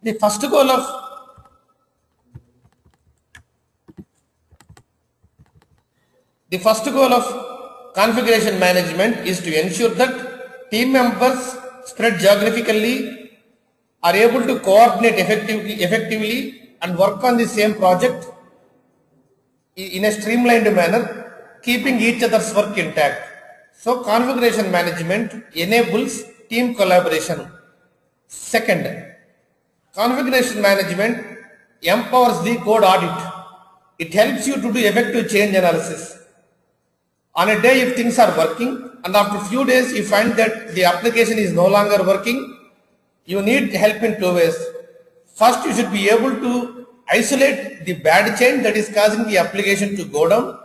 The first goal of configuration management is to ensure that team members spread geographically are able to coordinate effectively and work on the same project in a streamlined manner, keeping each other's work intact. So configuration management enables team collaboration. Second, configuration management empowers the code audit. It helps you to do effective change analysis. On a day if things are working and after a few days you find that the application is no longer working, you need help in two ways. First, you should be able to isolate the bad change that is causing the application to go down.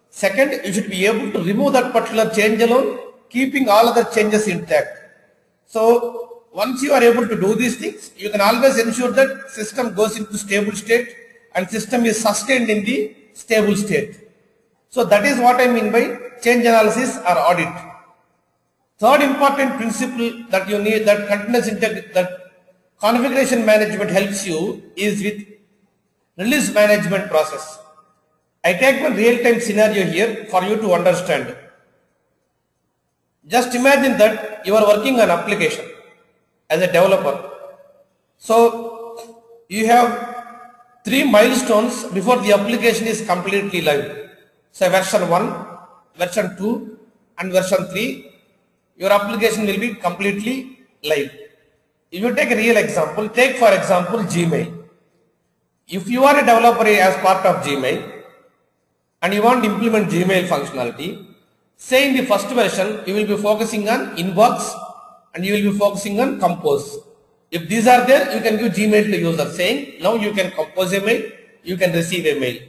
Second, you should be able to remove that particular change alone, keeping all other changes intact. So once you are able to do these things, you can always ensure that system goes into stable state and system is sustained in the stable state. So that is what I mean by change analysis or audit. Third important principle that you need, that configuration management helps you, is with release management process. I take one real-time scenario here for you to understand. Just imagine that you are working on application as a developer. So you have 3 milestones before the application is completely live. So version 1, version 2 and version 3, your application will be completely live. If you take a real example, take for example Gmail. If you are a developer as part of Gmail and you want to implement Gmail functionality, say in the first version you will be focusing on inbox and you will be focusing on compose. If these are there, you can give Gmail to user saying now you can compose a mail, you can receive a mail.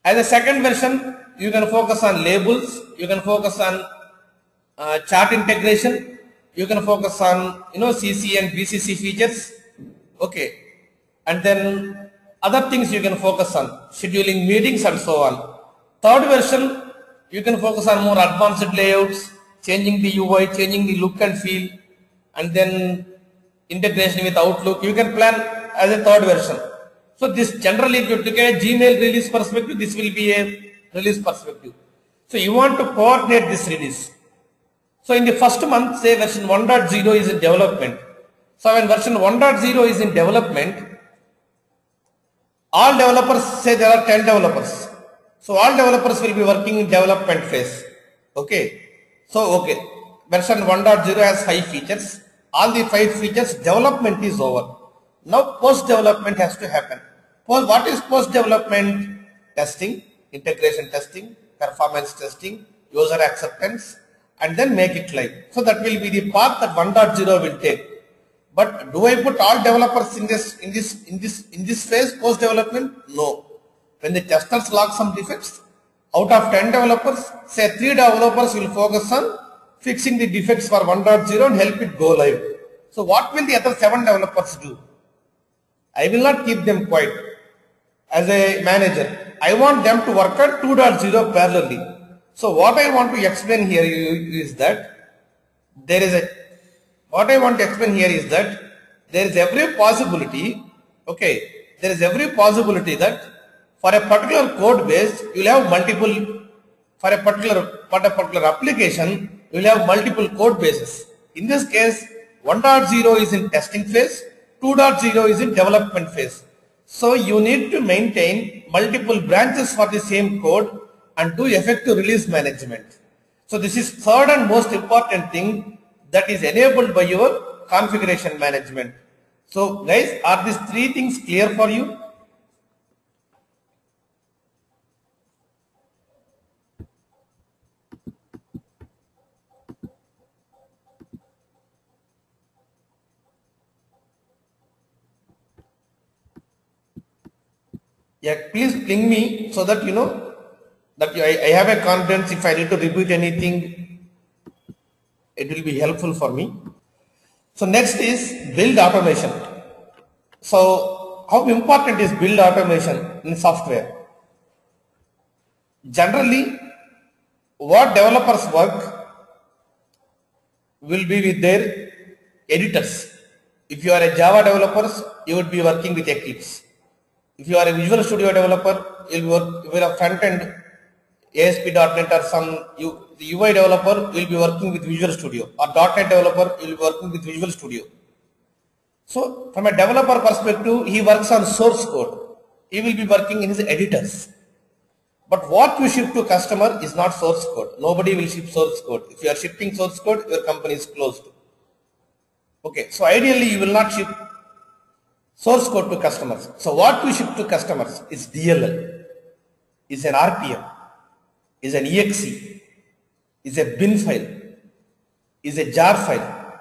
As a second version, you can focus on labels, you can focus on chat integration, you can focus on CC and BCC features, okay, and then other things you can focus on, scheduling meetings and so on. Third version, you can focus on more advanced layouts, changing the UI, changing the look and feel, and then integration with Outlook. You can plan as a third version. So this generally, if you look at a Gmail release perspective, this will be a release perspective. So you want to coordinate this release. So in the first month, say version 1.0 is in development. So when version 1.0 is in development, all developers, say there are 10 developers. So all developers will be working in development phase. Okay. So version 1.0 has 5 features. All the 5 features, development is over. Now post development has to happen. What is post development? Testing, integration testing, performance testing, user acceptance, and then make it live. So that will be the path that 1.0 will take. But do I put all developers in this phase post development? No. When the testers log some defects, out of 10 developers, say 3 developers will focus on fixing the defects for 1.0 and help it go live. So what will the other 7 developers do? I will not keep them quiet. As a manager, I want them to work on 2.0 parallelly. So what I want to explain here is that there is every possibility, that for a particular code base, you will have multiple, for a particular application, you will have multiple code bases. In this case, 1.0 is in testing phase, 2.0 is in development phase. So you need to maintain multiple branches for the same code and do effective release management. So this is third and most important thing that is enabled by your configuration management. So guys, are these 3 things clear for you? Yeah, please ping me so that that I have a confidence. If I need to repeat anything, it will be helpful for me. So next is build automation. So how important is build automation in software? Generally, what developers work will be with their editors. If you are a Java developer, you would be working with Eclipse. If you are a Visual Studio developer, you will be a front-end ASP.NET or the UI developer will be working with Visual Studio, or .NET developer will be working with Visual Studio. So from a developer perspective, he works on source code. He will be working in his editors. But what you ship to customer is not source code. Nobody will ship source code. If you are shipping source code, your company is closed. Okay, so ideally you will not ship source code to customers. So what you ship to customers is DLL, is an RPM, is an EXE, is a bin file, is a jar file,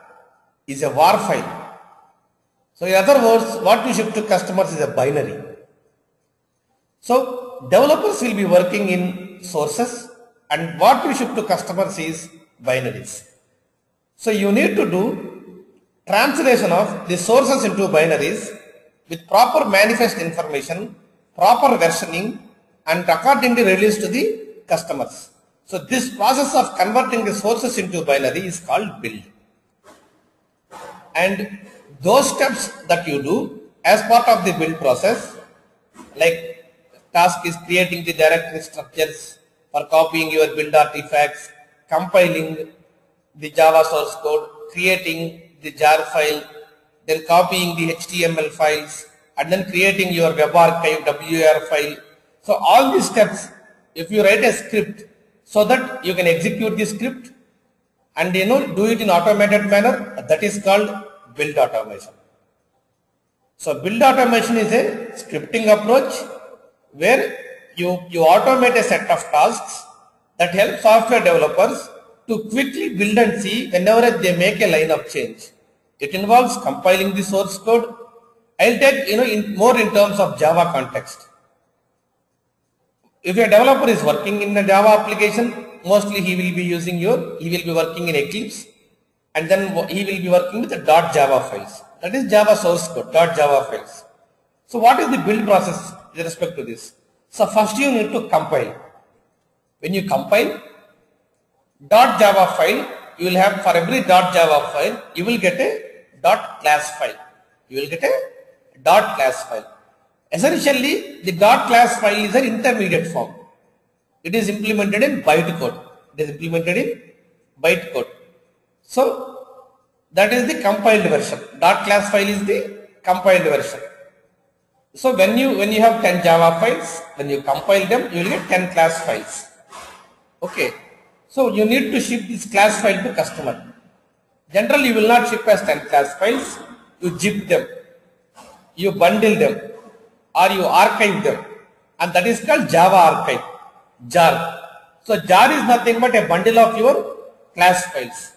is a war file. So in other words, what you ship to customers is a binary. So developers will be working in sources, and what you ship to customers is binaries. So you need to do translation of the sources into binaries with proper manifest information, proper versioning, and accordingly released to the customers. So this process of converting the sources into binary is called build. And those steps that you do as part of the build process, like task is creating the directory structures for copying your build artifacts, compiling the Java source code, creating the jar file, then copying the HTML files, and then creating your web archive WAR file. So all these steps, if you write a script so that you can execute the script and do it in automated manner, that is called build automation. So build automation is a scripting approach where you automate a set of tasks that help software developers to quickly build and see whenever they make a line of change. It involves compiling the source code. I'll take more in terms of Java context. If a developer is working in a Java application, mostly he will be working in Eclipse, and then he will be working with the .java files. That is Java source code, .java files. So what is the build process with respect to this? So first you need to compile. When you compile .java file, you will have, for every .java file, you will get a .class file. You will get a .class file. Essentially, the .class file is an intermediate form. It is implemented in bytecode. So that is the compiled version. .class file is the compiled version. So when you have 10 Java files, when you compile them, you will get 10 class files. Okay. So you need to ship this class file to customer. Generally, you will not ship as 10 class files. You zip them, you bundle them, or you archive them, and that is called Java archive, jar. So jar is nothing but a bundle of your class files,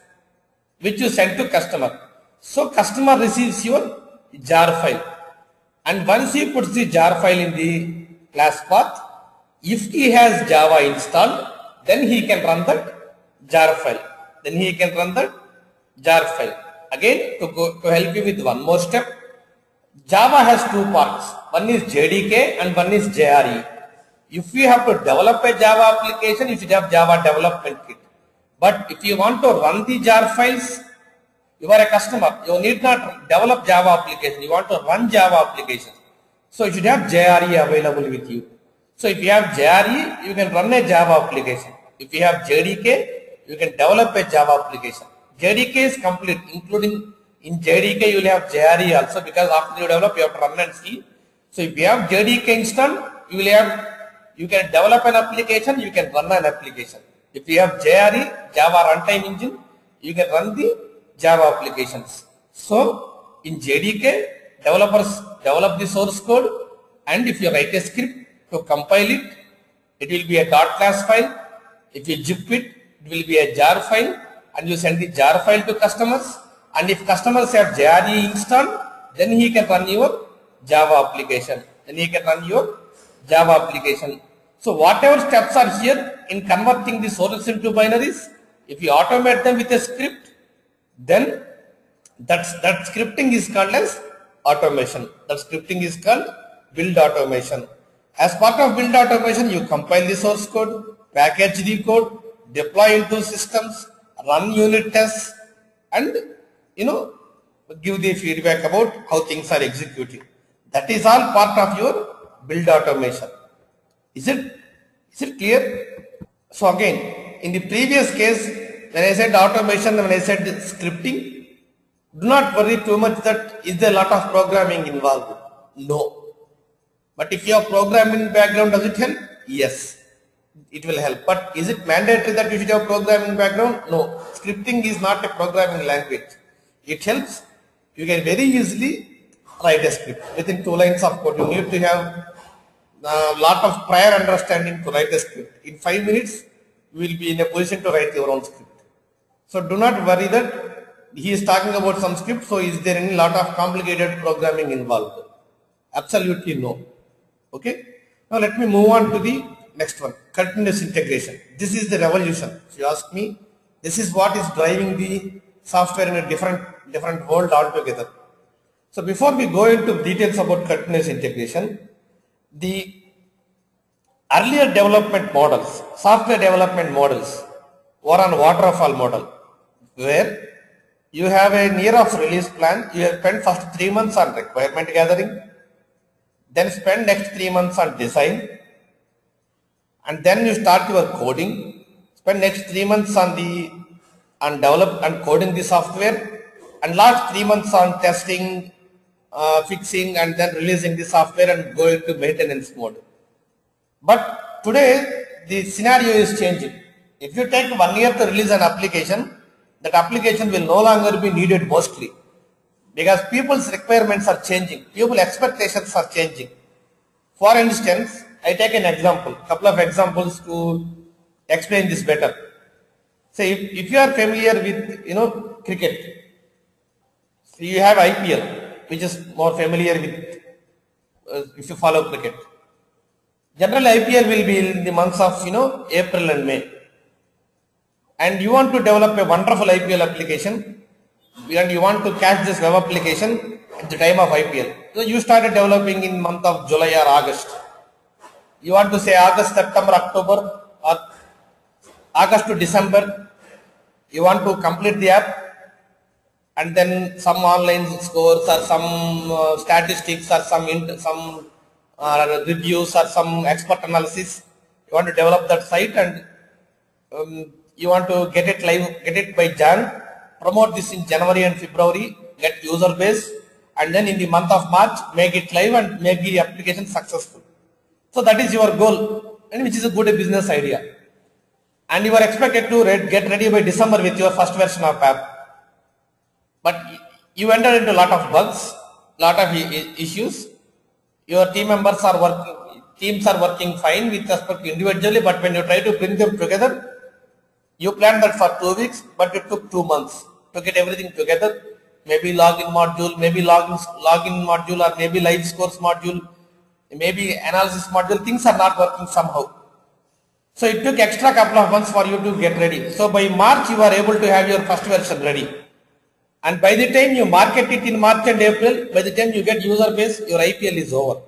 which you send to customer. So customer receives your jar file, and once he puts the jar file in the class path, if he has Java installed, then he can run that jar file. Again, to help you with one more step, Java has two parts. One is JDK and one is JRE. If you have to develop a Java application, you should have Java development kit. But if you want to run the jar files, you are a customer, you need not develop Java application, you want to run Java application. So you should have JRE available with you. So if you have JRE, you can run a Java application. If you have JDK, you can develop a Java application. JDK is complete, including in JDK you will have JRE also, because after you develop you have to run and see. So if you have JDK installed, you can develop an application, you can run an application. If you have JRE, Java runtime engine, you can run the Java applications. So in JDK, developers develop the source code, and if you write a script to compile it, it will be a .class file. If you zip it, it will be a jar file, and you send the jar file to customers. And if customers have JRE installed, then he can run your Java application. So whatever steps are here in converting the sources into binaries, if you automate them with a script, then that scripting is called as automation. That scripting is called build automation. As part of build automation, you compile the source code, package the code, deploy into systems, run unit tests, and give the feedback about how things are executing. That is all part of your build automation. Is it clear? So again, in the previous case, when I said automation, when I said scripting, do not worry too much that is there a lot of programming involved. No. But if you have programming background, does it help? Yes, it will help. But is it mandatory that you should have programming background? No. Scripting is not a programming language. It helps. You can very easily write a script within 2 lines of code. You need to have a lot of prior understanding to write a script. In 5 minutes, you will be in a position to write your own script. So do not worry that he is talking about some script. So is there any lot of complicated programming involved? Absolutely no. Okay. Now let me move on to the next one. Continuous integration. This is the revolution. If you ask me, this is what is driving the software in a different world altogether. So before we go into details about continuous integration, the earlier development models, software development models, were on waterfall model, where you have a year of release plan. You have spent first 3 months on requirement gathering, then spend next 3 months on design, and then you start your coding, spend next 3 months on develop and coding the software, and last 3 months on testing, fixing, and then releasing the software and go into maintenance mode. But today the scenario is changing. If you take 1 year to release an application, that application will no longer be needed mostly, because people's requirements are changing, people's expectations are changing. For instance, I take an example, couple of examples to explain this better. Say if you are familiar with cricket, so you have IPL, which is more familiar with if you follow cricket. Generally IPL will be in the months of April and May, and you want to develop a wonderful IPL application, and you want to catch this web application at the time of IPL. So you started developing in month of July or August. You want to say August, September, October, or August to December. You want to complete the app, and then some online scores or some statistics or some reviews or some expert analysis. You want to develop that site, and you want to get it live, get it by Jan. Promote this in January and February, get user base, and then in the month of March make it live and make the application successful. So that is your goal, and which is a good business idea. And you are expected to get ready by December with your first version of app. But you enter into a lot of bugs, lot of issues. Your teams are working fine with respect to individually, but when you try to bring them together, you planned that for 2 weeks, but it took 2 months to get everything together. Maybe login module, maybe login module, or maybe live scores module, maybe analysis module. Things are not working somehow. So it took extra couple of months for you to get ready. So by March you are able to have your first version ready. And by the time you market it in March and April, by the time you get user base, your IPL is over.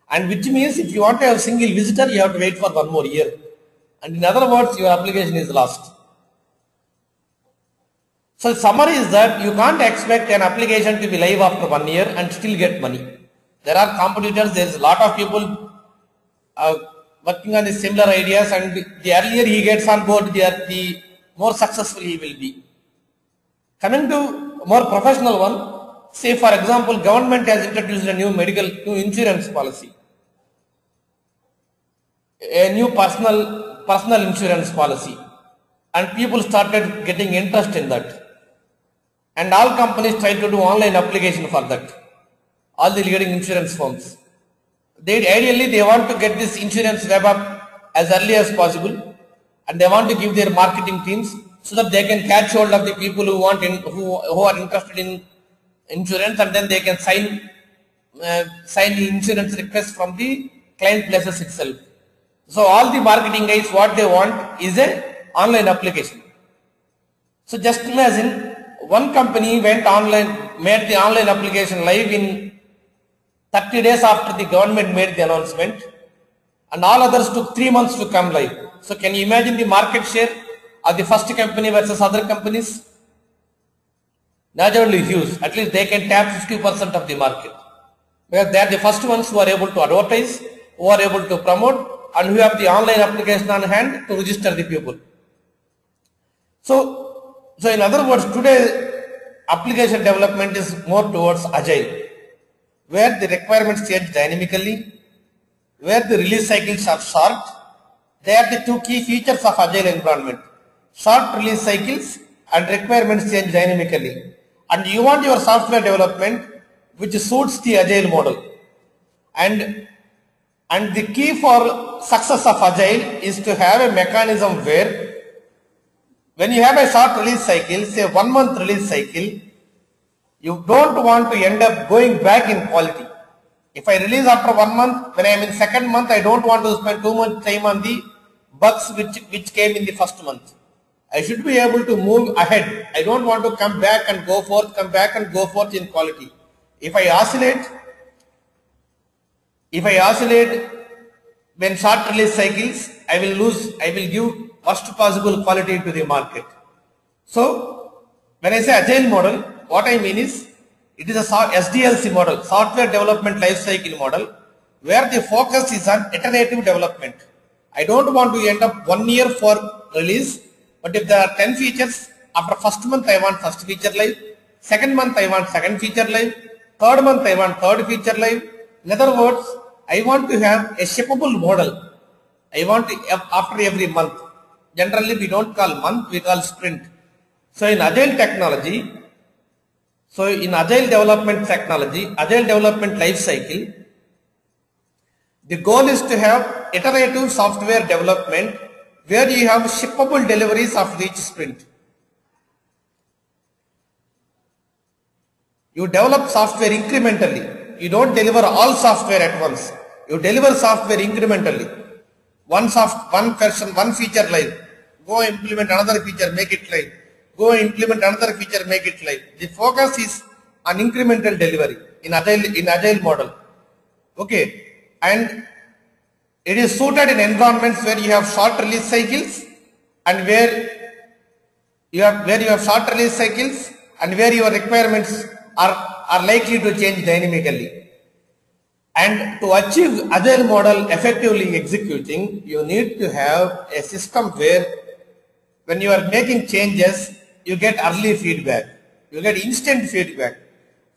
And which means if you want to have single visitor, you have to wait for 1 more year. And in other words, your application is lost. So the summary is that you can't expect an application to be live after 1 year and still get money. There are competitors, there is a lot of people working on the similar ideas, and the earlier he gets on board, the more successful he will be. Coming to more professional one, say for example, government has introduced a new insurance policy, a new personal insurance policy, and people started getting interest in that. And all companies try to do online application for that. All the leading insurance firms. Ideally they want to get this insurance web app as early as possible, and they want to give their marketing teams so that they can catch hold of the people who are interested in insurance, and then they can sign the insurance request from the client places itself. So all the marketing guys, what they want is an online application. So just imagine one company went online, made the online application live in 30 days after the government made the announcement, and all others took 3 months to come live. So can you imagine the market share of the first company versus other companies? naturally huge. At least they can tap 50% of the market. Because they are the first ones who are able to advertise, who are able to promote, and who have the online application on hand to register the people. So in other words, today application development is more towards agile, where the requirements change dynamically, where the release cycles are short. They are the two key features of agile environment. Short release cycles and requirements change dynamically. And you want your software development which suits the agile model. And the key for success of agile is to have a mechanism where when you have a short release cycle, say 1 month release cycle, you don't want to end up going back in quality. If I release after 1 month, when I am in second month, I don't want to spend too much time on the bugs which came in the first month. I should be able to move ahead. I don't want to come back and go forth, in quality. If I oscillate when short release cycles, I will give worst possible quality to the market. So when I say agile model, what I mean is it is a SDLC model, software development lifecycle model, where the focus is on iterative development. I don't want to end up 1 year for release, but if there are 10 features, after first month I want first feature live, second month I want second feature live, third month I want third feature live. In other words, I want to have a shippable model. I want to, after every month. Generally we don't call month, we call sprint. So in agile technology, agile development life cycle, the goal is to have iterative software development where you have shippable deliveries of each sprint. You develop software incrementally. You don't deliver all software at once. You deliver software incrementally. One version, one feature live. Go implement another feature, make it live. Go implement another feature, make it live. The focus is on incremental delivery in agile model. Okay, and it is suited in environments where you have short release cycles and where your requirements are likely to change dynamically. And to achieve agile model effectively executing, you need to have a system where when you are making changes, you get early feedback, you get instant feedback,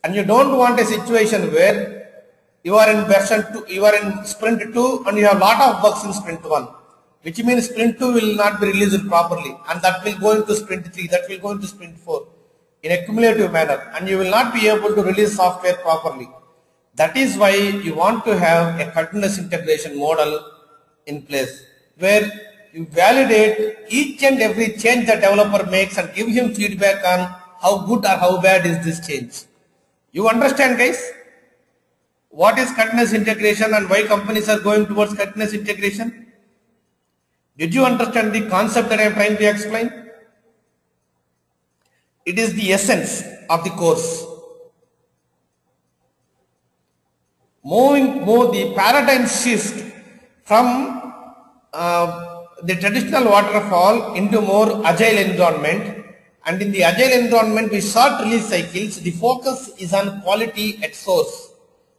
and you don't want a situation where you are in sprint 2 and you have lot of bugs in sprint 1, which means sprint 2 will not be released properly, and that will go into sprint 3, that will go into sprint 4 in a cumulative manner, and you will not be able to release software properly. That is why you want to have a continuous integration model in place where you validate each and every change the developer makes and give him feedback on how good or how bad is this change. You understand, guys, what is continuous integration and why companies are going towards continuous integration? Did you understand the concept that I am trying to explain? It is the essence of the course. The paradigm shift from the traditional waterfall into more agile environment, and in the agile environment with short release cycles, the focus is on quality at source.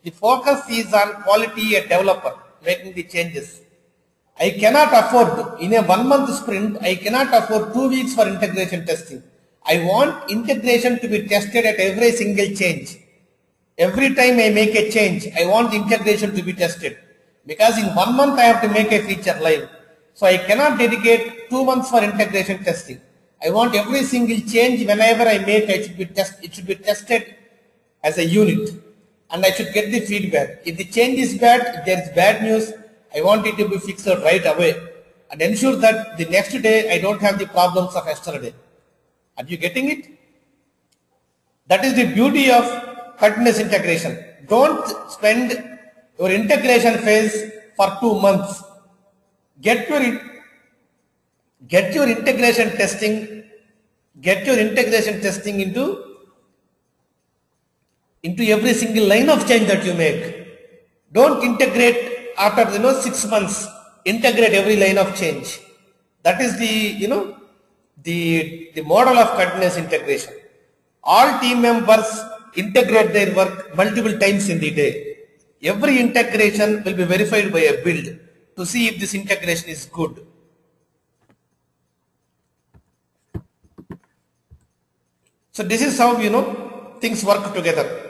The focus is on quality at developer making the changes. I cannot afford in a 1 month sprint, I cannot afford 2 weeks for integration testing. I want integration to be tested at every single change. Every time I make a change, I want integration to be tested, because in 1 month I have to make a feature live. So I cannot dedicate 2 months for integration testing. I want every single change whenever I make it should be tested as a unit, and I should get the feedback. If the change is bad, if there is bad news, I want it to be fixed right away and ensure that the next day I don't have the problems of yesterday. Are you getting it? That is the beauty of continuous integration. Don't spend your integration phase for 2 months. Get your integration testing into every single line of change that you make. Don't integrate after 6 months. Integrate every line of change. That is the model of continuous integration. All team members integrate their work multiple times in the day. Every integration will be verified by a build to see if this integration is good. So this is how things work together.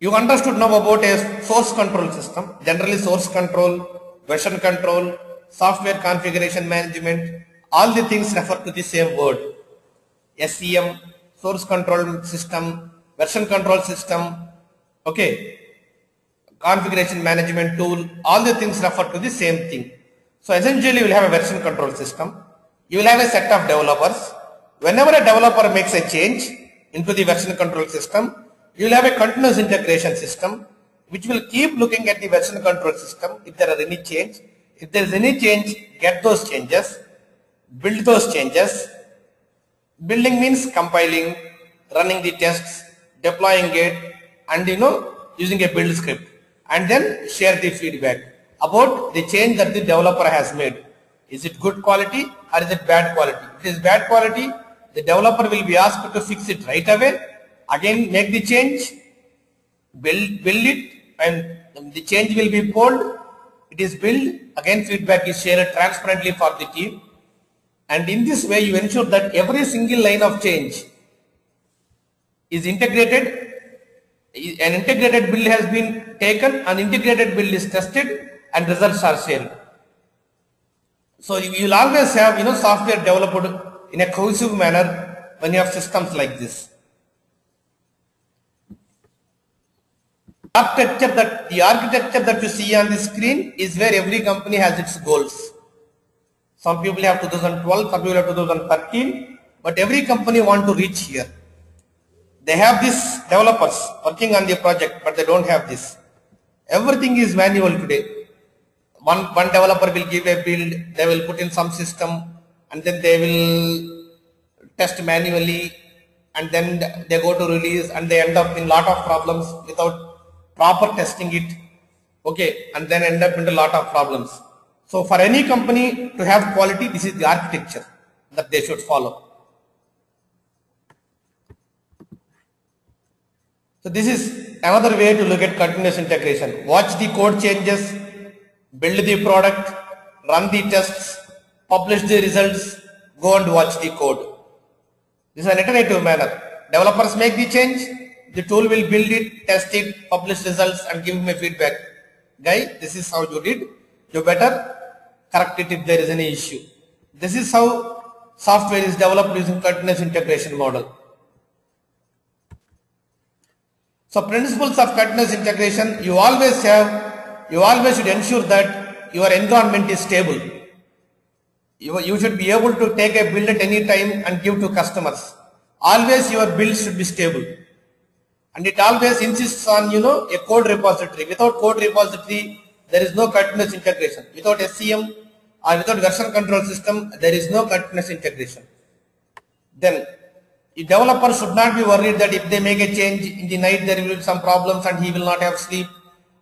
You understood now about a source control system. Generally source control, version control, software configuration management, all the things refer to the same word. SCM, source control system, version control system, okay, configuration management tool, all the things refer to the same thing. So essentially you will have a version control system. You will have a set of developers. Whenever a developer makes a change into the version control system, you will have a continuous integration system which will keep looking at the version control system if there are any change. If there is any change, get those changes, build those changes. Building means compiling, running the tests, deploying it, and using a build script, and then share the feedback about the change that the developer has made. Is it good quality or is it bad quality? If it is bad quality, the developer will be asked to fix it right away. Again, make the change, build it, and the change will be pulled. It is built. Again, feedback is shared transparently for the team. And in this way, you ensure that every single line of change is integrated. An integrated build has been taken, an integrated build is tested, and results are shared. So you will always have software developed in a cohesive manner when you have systems like this. The architecture that you see on the screen is where every company has its goals. Some people have 2012, some people have 2013, but every company want to reach here. They have these developers working on the project, but they don't have this. Everything is manual today. One developer will give a build, they will put in some system, and then they will test manually, and then they go to release, and they end up in lot of problems without proper testing it, okay, and then end up in a lot of problems. So for any company to have quality, this is the architecture that they should follow. So this is another way to look at continuous integration. Watch the code changes, build the product, run the tests, publish the results, go and watch the code. This is an iterative manner. Developers make the change, the tool will build it, test it, publish results, and give me feedback. Guy, this is how you did. You better correct it if there is any issue. This is how software is developed using continuous integration model. So principles of continuous integration, you always should ensure that your environment is stable. You should be able to take a build at any time and give to customers. Always your build should be stable. And it always insists on, a code repository. Without code repository, there is no continuous integration. Without SCM or without version control system, there is no continuous integration. Then, the developer should not be worried that if they make a change in the night, there will be some problems and he will not have sleep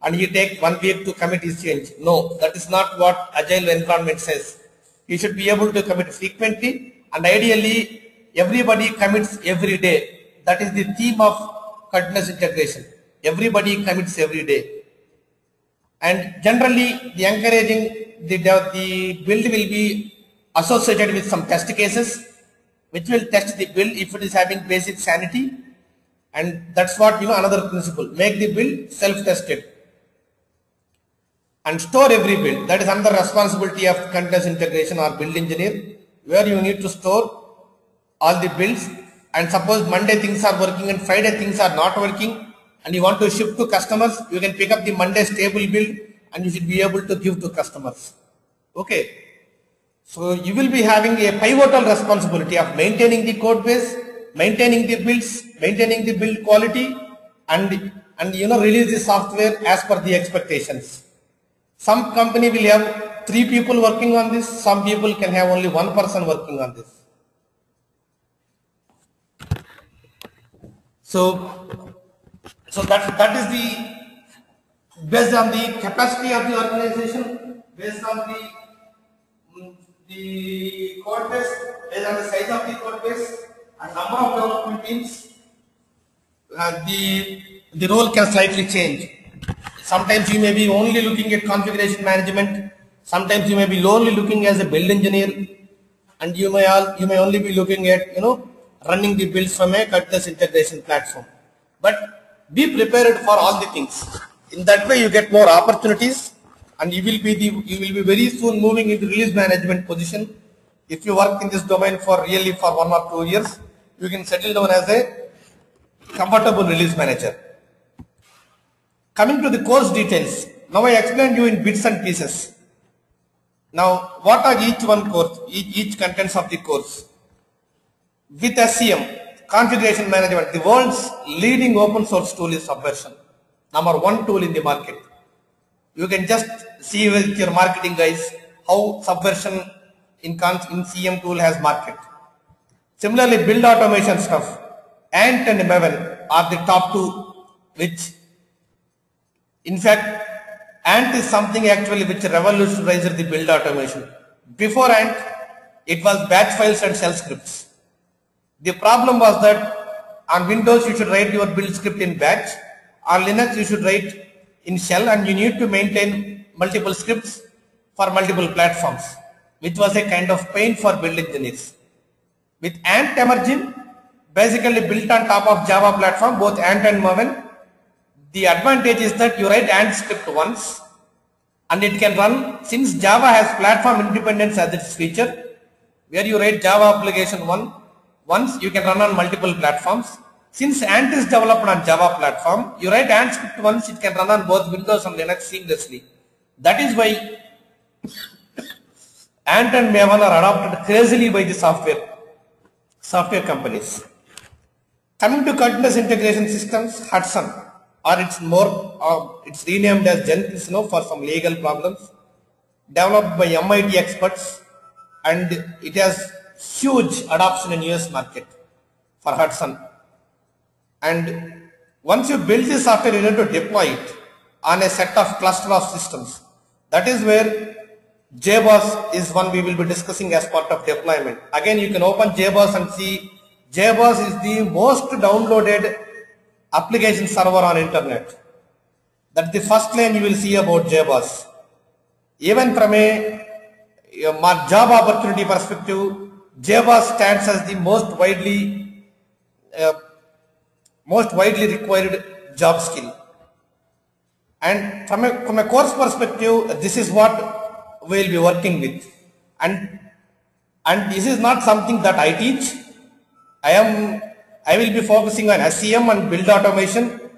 and he take 1 week to commit his change. No, that is not what agile environment says. You should be able to commit frequently, and ideally everybody commits every day. That is the theme of continuous integration. Everybody commits every day. And generally, the encouraging the build will be associated with some test cases, which will test the build if it is having basic sanity. And that's what, another principle. Make the build self-tested. And store every build. That is another responsibility of continuous integration or build engineer, where you need to store all the builds. And suppose Monday things are working and Friday things are not working, and you want to ship to customers, you can pick up the Monday stable build and you should be able to give to customers. Okay. So you will be having a pivotal responsibility of maintaining the code base, maintaining the builds, maintaining the build quality, and release the software as per the expectations. Some company will have 3 people working on this, some people can have only 1 person working on this. So that is the based on the capacity of the organization, based on the code base, based on the size of the code base and number of development teams, the role can slightly change. Sometimes you may be only looking at configuration management. Sometimes you may be only looking as a build engineer, and you may only be looking at running the builds from a continuous integration platform. But be prepared for all the things. In that way, you get more opportunities, and you will be very soon moving into release management position. If you work in this domain for 1 or 2 years, you can settle down as a comfortable release manager. Coming to the course details, now I explained you in bits and pieces. Now, what are each contents of the course? With SCM, configuration management, the world's leading open source tool is Subversion. #1 tool in the market. You can just see with your marketing guys how Subversion in CM tool has market. Similarly, build automation stuff, Ant and Maven are the top two, which in fact Ant is something actually which revolutionized the build automation. Before Ant, it was batch files and shell scripts. The problem was that on Windows you should write your build script in batch, on Linux you should write in shell, and you need to maintain multiple scripts for multiple platforms, which was a kind of pain for build engineers. With Ant emerging, basically built on top of Java platform, both Ant and Maven, the advantage is that you write Ant script once and it can run, since Java has platform independence as its feature, where you write Java application once, you can run on multiple platforms. Since Ant is developed on Java platform, you write Ant script once, it can run on both Windows and Linux seamlessly. That is why Ant and Maven are adopted crazily by the software companies. Coming to continuous integration systems, Hudson, or it's renamed as Jenkins for some legal problems, developed by MIT experts, and it has huge adoption in US market for Hudson. And once you build this software, you need to deploy it on a set of cluster of systems. That is where JBoss is one we will be discussing as part of deployment. Again, you can open JBoss and see JBoss is the most downloaded application server on internet. That's the first line you will see about JBoss. Even from a job opportunity perspective, JBoss stands as the most widely required job skill. And from a course perspective, this is what we will be working with. And this is not something that I teach. I will be focusing on SCM and build automation.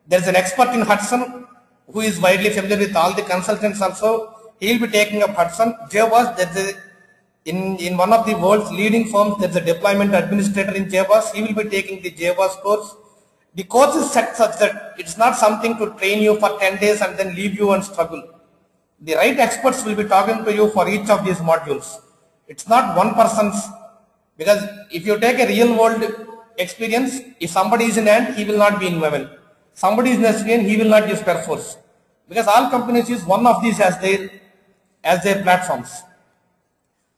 There is an expert in Hudson who is widely familiar with all the consultants also. He will be taking up Hudson. JBoss, in one of the world's leading firms, there is a deployment administrator in JBoss. He will be taking the JBoss course. The course is set such that it's not something to train you for 10 days and then leave you and struggle. The right experts will be talking to you for each of these modules. It's not one person's, because if you take a real world experience, if somebody is in Ant, he will not be in Maven. Somebody is in SCM, he will not use Perforce, because all companies use one of these as their platforms.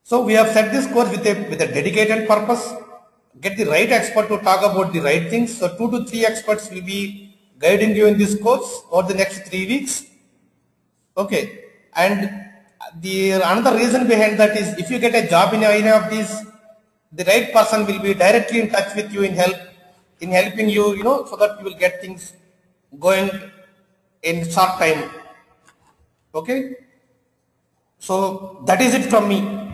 So we have set this course with a dedicated purpose. Get the right expert to talk about the right things. So 2 to 3 experts will be guiding you in this course over the next 3 weeks. Okay. And another reason behind that is, if you get a job in any of these, the right person will be directly in touch with you in helping you, so that you will get things going in short time. Okay. So that is it from me.